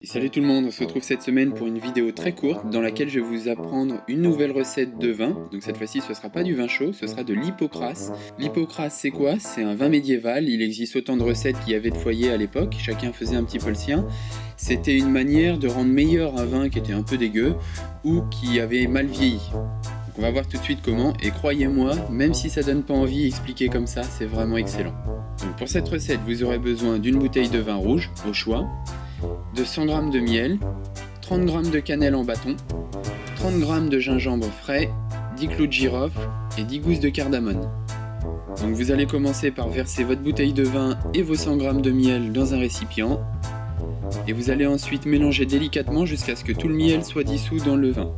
Salut tout le monde, on se retrouve cette semaine pour une vidéo très courte dans laquelle je vais vous apprendre une nouvelle recette de vin. Donc cette fois-ci ce sera pas du vin chaud, ce sera de l'hypocrase. L'hypocrase c'est quoi? C'est un vin médiéval, il existe autant de recettes qu'il y avait de foyers à l'époque, chacun faisait un petit peu le sien. C'était une manière de rendre meilleur un vin qui était un peu dégueu ou qui avait mal vieilli. Donc on va voir tout de suite comment, et croyez-moi, même si ça donne pas envie expliqué comme ça, c'est vraiment excellent. Donc pour cette recette vous aurez besoin d'une bouteille de vin rouge, au choix, de 100 g de miel, 30 g de cannelle en bâton, 30 g de gingembre frais, 10 clous de girofle et 10 gousses de cardamone. Donc vous allez commencer par verser votre bouteille de vin et vos 100 g de miel dans un récipient et vous allez ensuite mélanger délicatement jusqu'à ce que tout le miel soit dissous dans le vin.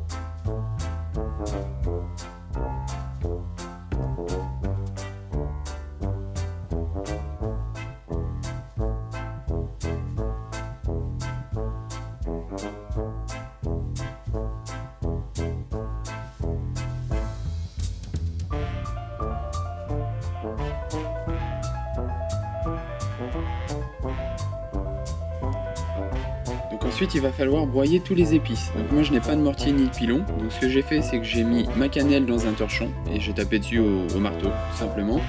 Donc ensuite il va falloir broyer tous les épices. Donc moi je n'ai pas de mortier ni de pilon, donc ce que j'ai fait c'est que j'ai mis ma cannelle dans un torchon et j'ai tapé dessus au marteau tout simplement.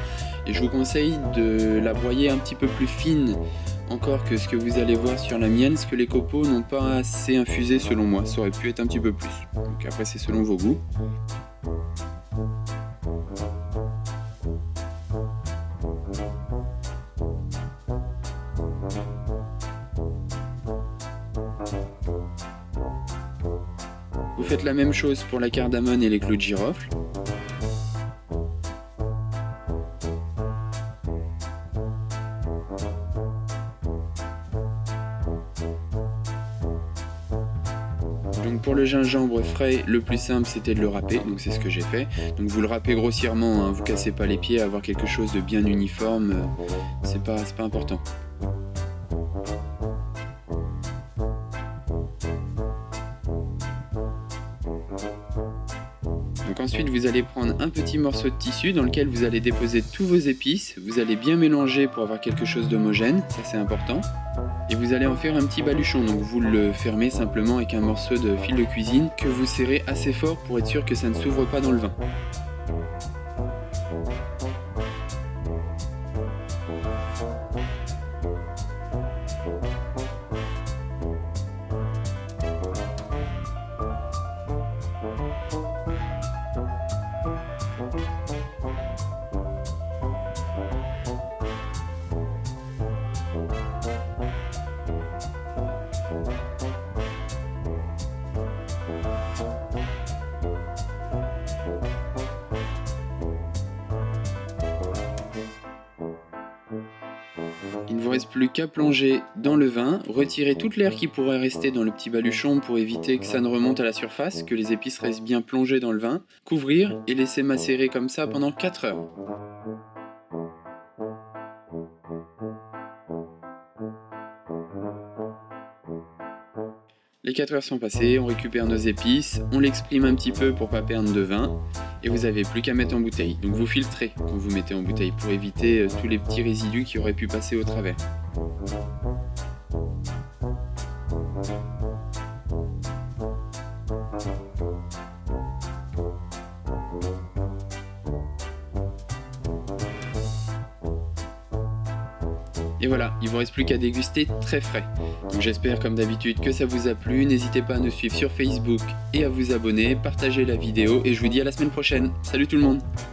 Et je vous conseille de la broyer un petit peu plus fine encore que ce que vous allez voir sur la mienne, parce que les copeaux n'ont pas assez infusé selon moi, ça aurait pu être un petit peu plus. Donc après c'est selon vos goûts. Vous faites la même chose pour la cardamone et les clous de girofle. Donc pour le gingembre frais, le plus simple c'était de le râper, donc c'est ce que j'ai fait. Donc vous le râpez grossièrement, hein, vous cassez pas les pieds, avoir quelque chose de bien uniforme, c'est pas important. Donc ensuite vous allez prendre un petit morceau de tissu dans lequel vous allez déposer tous vos épices, vous allez bien mélanger pour avoir quelque chose d'homogène, ça c'est important. Et vous allez en faire un petit baluchon, donc vous le fermez simplement avec un morceau de fil de cuisine que vous serrez assez fort pour être sûr que ça ne s'ouvre pas dans le vin. Il ne vous reste plus qu'à plonger dans le vin, retirer toute l'air qui pourrait rester dans le petit baluchon pour éviter que ça ne remonte à la surface, que les épices restent bien plongées dans le vin, couvrir et laisser macérer comme ça pendant 4 heures. Les 4 heures sont passées, on récupère nos épices, on l'exprime un petit peu pour pas perdre de vin, et vous n'avez plus qu'à mettre en bouteille. Donc vous filtrez quand vous mettez en bouteille pour éviter tous les petits résidus qui auraient pu passer au travers. Et voilà, il ne vous reste plus qu'à déguster très frais. Donc j'espère comme d'habitude que ça vous a plu, n'hésitez pas à nous suivre sur Facebook et à vous abonner, partagez la vidéo et je vous dis à la semaine prochaine. Salut tout le monde!